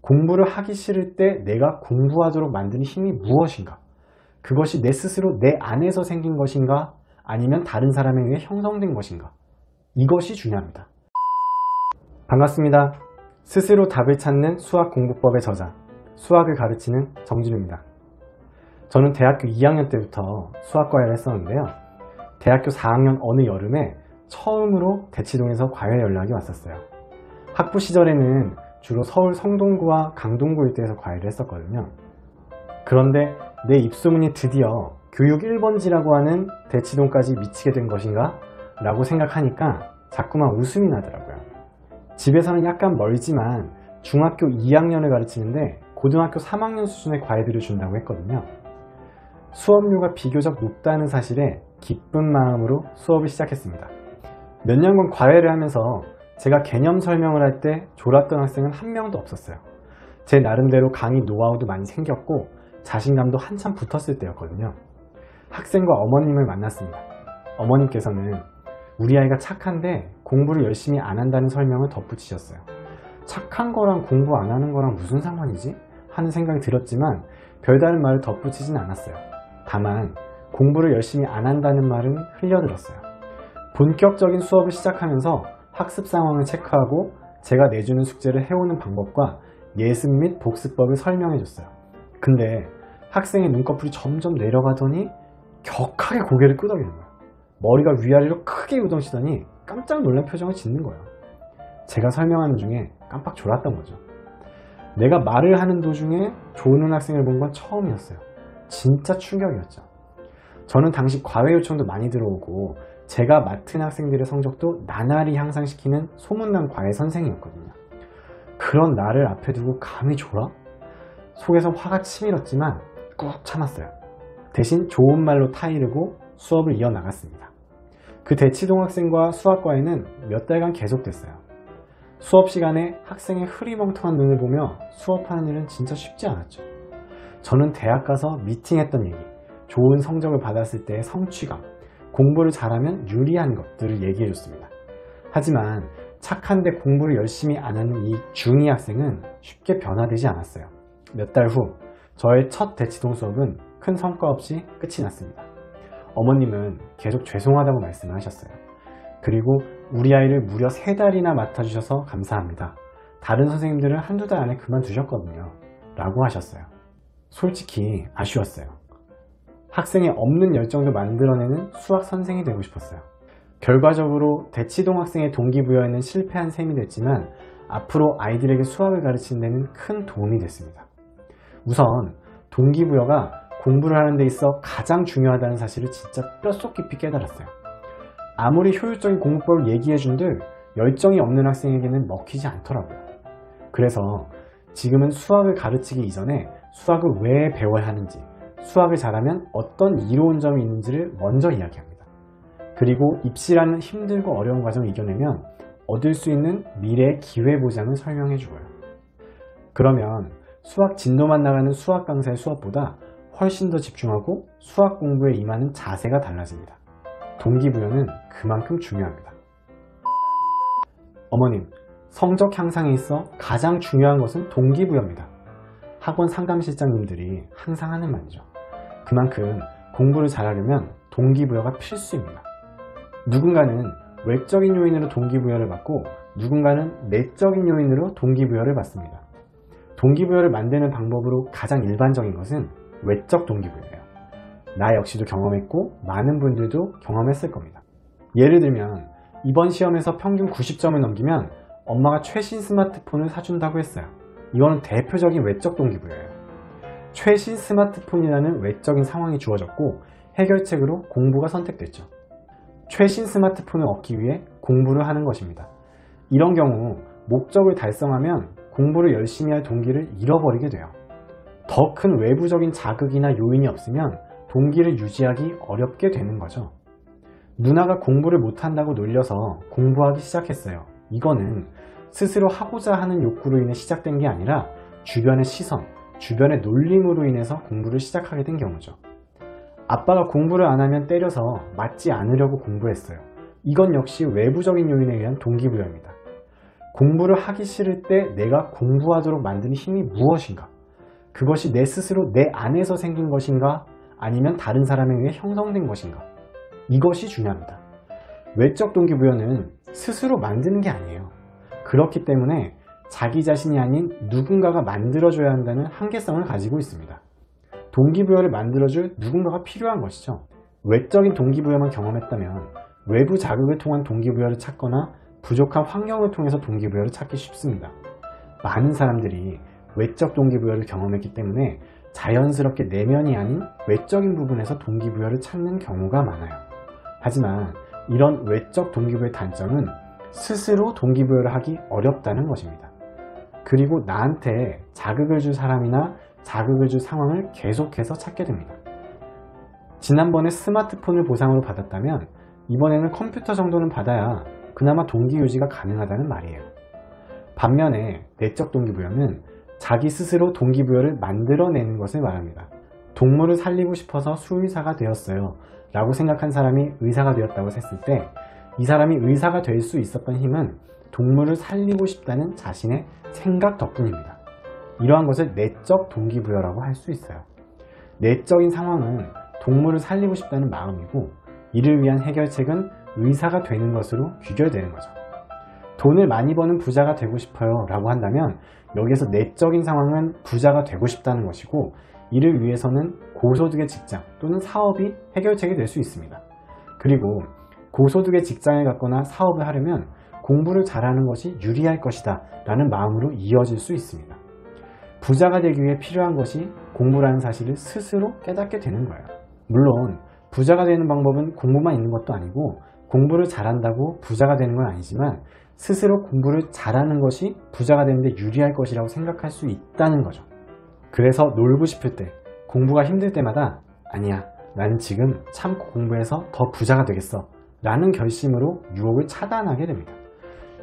공부를 하기 싫을 때 내가 공부하도록 만드는 힘이 무엇인가? 그것이 내 스스로 내 안에서 생긴 것인가? 아니면 다른 사람에 의해 형성된 것인가? 이것이 중요합니다. 반갑습니다. 스스로 답을 찾는 수학 공부법의 저자, 수학을 가르치는 정진우입니다. 저는 대학교 2학년 때부터 수학 과외를 했었는데요. 대학교 4학년 어느 여름에 처음으로 대치동에서 과외 연락이 왔었어요. 학부 시절에는 주로 서울 성동구와 강동구 일대에서 과외를 했었거든요. 그런데 내 입소문이 드디어 교육 1번지라고 하는 대치동까지 미치게 된 것인가? 라고 생각하니까 자꾸만 웃음이 나더라고요. 집에서는 약간 멀지만 중학교 2학년을 가르치는데 고등학교 3학년 수준의 과외들을 준다고 했거든요. 수업료가 비교적 높다는 사실에 기쁜 마음으로 수업을 시작했습니다. 몇 년간 과외를 하면서 제가 개념 설명을 할 때 졸았던 학생은 한 명도 없었어요. 제 나름대로 강의 노하우도 많이 생겼고 자신감도 한참 붙었을 때였거든요. 학생과 어머님을 만났습니다. 어머님께서는 우리 아이가 착한데 공부를 열심히 안 한다는 설명을 덧붙이셨어요. 착한 거랑 공부 안 하는 거랑 무슨 상관이지? 하는 생각이 들었지만 별다른 말을 덧붙이진 않았어요. 다만 공부를 열심히 안 한다는 말은 흘려들었어요. 본격적인 수업을 시작하면서 학습 상황을 체크하고 제가 내주는 숙제를 해오는 방법과 예습 및 복습법을 설명해 줬어요. 근데 학생의 눈꺼풀이 점점 내려가더니 격하게 고개를 끄덕이는 거예요. 머리가 위아래로 크게 요동치더니 깜짝 놀란 표정을 짓는 거예요. 제가 설명하는 중에 깜빡 졸았던 거죠. 내가 말을 하는 도중에 조는 학생을 본 건 처음이었어요. 진짜 충격이었죠. 저는 당시 과외 요청도 많이 들어오고 제가 맡은 학생들의 성적도 나날이 향상시키는 소문난 과외 선생이었거든요. 그런 나를 앞에 두고 감히 졸아? 속에서 화가 치밀었지만 꾹 참았어요. 대신 좋은 말로 타이르고 수업을 이어나갔습니다. 그 대치동 학생과 수학과외는 몇 달간 계속됐어요. 수업 시간에 학생의 흐리멍텅한 눈을 보며 수업하는 일은 진짜 쉽지 않았죠. 저는 대학 가서 미팅했던 얘기, 좋은 성적을 받았을 때의 성취감, 공부를 잘하면 유리한 것들을 얘기해 줬습니다. 하지만 착한데 공부를 열심히 안 하는 이 중2 학생은 쉽게 변화되지 않았어요. 몇 달 후 저의 첫 대치동 수업은 큰 성과 없이 끝이 났습니다. 어머님은 계속 죄송하다고 말씀을 하셨어요. 그리고 우리 아이를 무려 3달이나 맡아주셔서 감사합니다. 다른 선생님들은 한두 달 안에 그만두셨거든요. 라고 하셨어요. 솔직히 아쉬웠어요. 학생의 없는 열정도 만들어내는 수학 선생이 되고 싶었어요. 결과적으로 대치동 학생의 동기부여에는 실패한 셈이 됐지만 앞으로 아이들에게 수학을 가르치는 데는 큰 도움이 됐습니다. 우선 동기부여가 공부를 하는 데 있어 가장 중요하다는 사실을 진짜 뼛속 깊이 깨달았어요. 아무리 효율적인 공부법을 얘기해준들 열정이 없는 학생에게는 먹히지 않더라고요. 그래서 지금은 수학을 가르치기 이전에 수학을 왜 배워야 하는지, 수학을 잘하면 어떤 이로운 점이 있는지를 먼저 이야기합니다. 그리고 입시라는 힘들고 어려운 과정을 이겨내면 얻을 수 있는 미래의 기회보장을 설명해주고요. 그러면 수학 진도만 나가는 수학 강사의 수업보다 훨씬 더 집중하고 수학 공부에 임하는 자세가 달라집니다. 동기부여는 그만큼 중요합니다. 어머님, 성적 향상에 있어 가장 중요한 것은 동기부여입니다. 학원 상담실장님들이 항상 하는 말이죠. 그만큼 공부를 잘하려면 동기부여가 필수입니다. 누군가는 외적인 요인으로 동기부여를 받고 누군가는 내적인 요인으로 동기부여를 받습니다. 동기부여를 만드는 방법으로 가장 일반적인 것은 외적 동기부여예요. 나 역시도 경험했고 많은 분들도 경험했을 겁니다. 예를 들면 이번 시험에서 평균 90점을 넘기면 엄마가 최신 스마트폰을 사준다고 했어요. 이거는 대표적인 외적 동기부여예요. 최신 스마트폰이라는 외적인 상황이 주어졌고 해결책으로 공부가 선택됐죠. 최신 스마트폰을 얻기 위해 공부를 하는 것입니다. 이런 경우 목적을 달성하면 공부를 열심히 할 동기를 잃어버리게 돼요. 더 큰 외부적인 자극이나 요인이 없으면 동기를 유지하기 어렵게 되는 거죠. 누나가 공부를 못한다고 놀려서 공부하기 시작했어요. 이거는 스스로 하고자 하는 욕구로 인해 시작된 게 아니라 주변의 시선, 주변의 놀림으로 인해서 공부를 시작하게 된 경우죠. 아빠가 공부를 안 하면 때려서 맞지 않으려고 공부했어요. 이건 역시 외부적인 요인에 의한 동기부여입니다. 공부를 하기 싫을 때 내가 공부하도록 만드는 힘이 무엇인가? 그것이 내 스스로 내 안에서 생긴 것인가? 아니면 다른 사람에 의해 형성된 것인가? 이것이 중요합니다. 외적 동기부여는 스스로 만드는 게 아니에요. 그렇기 때문에 자기 자신이 아닌 누군가가 만들어줘야 한다는 한계성을 가지고 있습니다. 동기부여를 만들어줄 누군가가 필요한 것이죠. 외적인 동기부여만 경험했다면 외부 자극을 통한 동기부여를 찾거나 부족한 환경을 통해서 동기부여를 찾기 쉽습니다. 많은 사람들이 외적 동기부여를 경험했기 때문에 자연스럽게 내면이 아닌 외적인 부분에서 동기부여를 찾는 경우가 많아요. 하지만 이런 외적 동기부여의 단점은 스스로 동기부여를 하기 어렵다는 것입니다. 그리고 나한테 자극을 줄 사람이나 자극을 줄 상황을 계속해서 찾게 됩니다. 지난번에 스마트폰을 보상으로 받았다면 이번에는 컴퓨터 정도는 받아야 그나마 동기 유지가 가능하다는 말이에요. 반면에 내적 동기부여는 자기 스스로 동기부여를 만들어내는 것을 말합니다. 동물을 살리고 싶어서 수의사가 되었어요 라고 생각한 사람이 의사가 되었다고 했을 때 이 사람이 의사가 될 수 있었던 힘은 동물을 살리고 싶다는 자신의 생각 덕분입니다. 이러한 것을 내적 동기부여라고 할 수 있어요. 내적인 상황은 동물을 살리고 싶다는 마음이고 이를 위한 해결책은 의사가 되는 것으로 귀결되는 거죠. 돈을 많이 버는 부자가 되고 싶어요 라고 한다면 여기에서 내적인 상황은 부자가 되고 싶다는 것이고 이를 위해서는 고소득의 직장 또는 사업이 해결책이 될 수 있습니다. 그리고 고소득의 직장을 갖거나 사업을 하려면 공부를 잘하는 것이 유리할 것이다 라는 마음으로 이어질 수 있습니다. 부자가 되기 위해 필요한 것이 공부라는 사실을 스스로 깨닫게 되는 거예요. 물론 부자가 되는 방법은 공부만 있는 것도 아니고 공부를 잘한다고 부자가 되는 건 아니지만 스스로 공부를 잘하는 것이 부자가 되는데 유리할 것이라고 생각할 수 있다는 거죠. 그래서 놀고 싶을 때, 공부가 힘들 때마다 아니야, 나는 지금 참고 공부해서 더 부자가 되겠어 라는 결심으로 유혹을 차단하게 됩니다.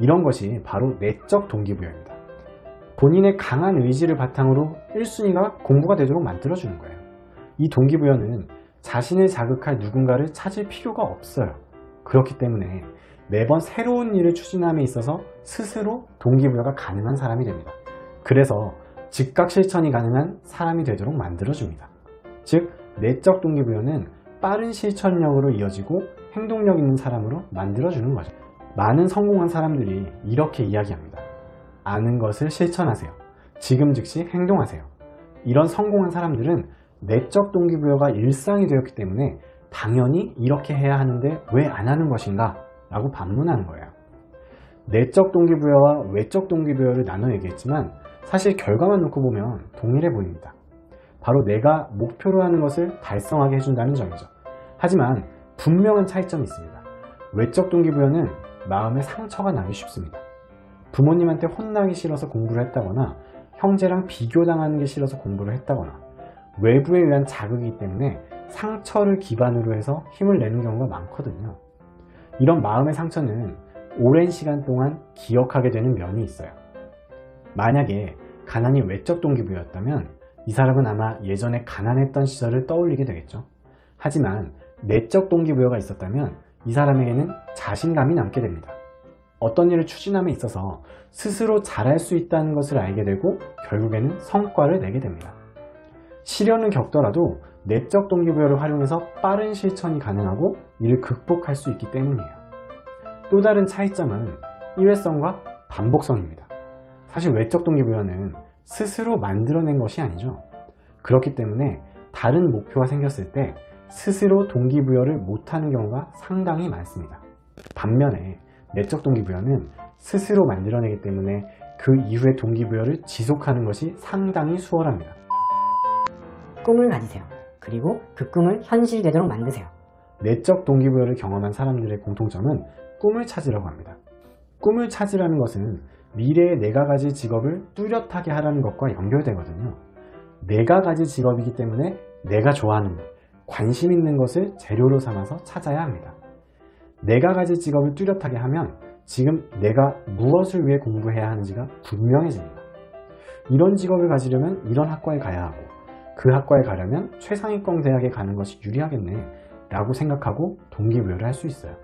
이런 것이 바로 내적 동기부여입니다. 본인의 강한 의지를 바탕으로 1순위가 공부가 되도록 만들어주는 거예요. 이 동기부여는 자신을 자극할 누군가를 찾을 필요가 없어요. 그렇기 때문에 매번 새로운 일을 추진함에 있어서 스스로 동기부여가 가능한 사람이 됩니다. 그래서 즉각 실천이 가능한 사람이 되도록 만들어줍니다. 즉, 내적 동기부여는 빠른 실천력으로 이어지고 행동력 있는 사람으로 만들어주는 거죠. 많은 성공한 사람들이 이렇게 이야기합니다. 아는 것을 실천하세요. 지금 즉시 행동하세요. 이런 성공한 사람들은 내적 동기부여가 일상이 되었기 때문에 당연히 이렇게 해야 하는데 왜 안 하는 것인가? 라고 반문하는 거예요. 내적 동기부여와 외적 동기부여를 나눠 얘기했지만 사실 결과만 놓고 보면 동일해 보입니다. 바로 내가 목표로 하는 것을 달성하게 해준다는 점이죠. 하지만 분명한 차이점이 있습니다. 외적 동기부여는 마음에 상처가 나기 쉽습니다. 부모님한테 혼나기 싫어서 공부를 했다거나 형제랑 비교당하는 게 싫어서 공부를 했다거나 외부에 의한 자극이기 때문에 상처를 기반으로 해서 힘을 내는 경우가 많거든요. 이런 마음의 상처는 오랜 시간 동안 기억하게 되는 면이 있어요. 만약에 가난이 외적 동기부여였다면 이 사람은 아마 예전에 가난했던 시절을 떠올리게 되겠죠. 하지만 내적 동기부여가 있었다면 이 사람에게는 자신감이 남게 됩니다. 어떤 일을 추진함에 있어서 스스로 잘할 수 있다는 것을 알게 되고 결국에는 성과를 내게 됩니다. 시련을 겪더라도 내적 동기부여를 활용해서 빠른 실천이 가능하고 이를 극복할 수 있기 때문이에요. 또 다른 차이점은 일회성과 반복성입니다. 사실 외적 동기부여는 스스로 만들어낸 것이 아니죠. 그렇기 때문에 다른 목표가 생겼을 때 스스로 동기부여를 못하는 경우가 상당히 많습니다. 반면에 내적 동기부여는 스스로 만들어내기 때문에 그 이후의 동기부여를 지속하는 것이 상당히 수월합니다. 꿈을 가지세요. 그리고 그 꿈을 현실되도록 만드세요. 내적 동기부여를 경험한 사람들의 공통점은 꿈을 찾으라고 합니다. 꿈을 찾으라는 것은 미래에 내가 가질 직업을 뚜렷하게 하라는 것과 연결되거든요. 내가 가질 직업이기 때문에 내가 좋아하는 것, 관심 있는 것을 재료로 삼아서 찾아야 합니다. 내가 가질 직업을 뚜렷하게 하면 지금 내가 무엇을 위해 공부해야 하는지가 분명해집니다. 이런 직업을 가지려면 이런 학과에 가야 하고 그 학과에 가려면 최상위권 대학에 가는 것이 유리하겠네 라고 생각하고 동기부여를 할 수 있어요.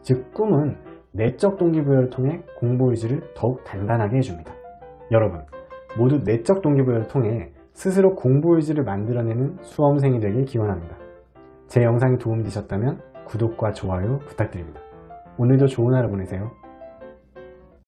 즉 꿈은 내적 동기부여를 통해 공부 의지를 더욱 단단하게 해줍니다. 여러분, 모두 내적 동기부여를 통해 스스로 공부 의지를 만들어내는 수험생이 되길 기원합니다. 제 영상이 도움되셨다면 구독과 좋아요 부탁드립니다. 오늘도 좋은 하루 보내세요.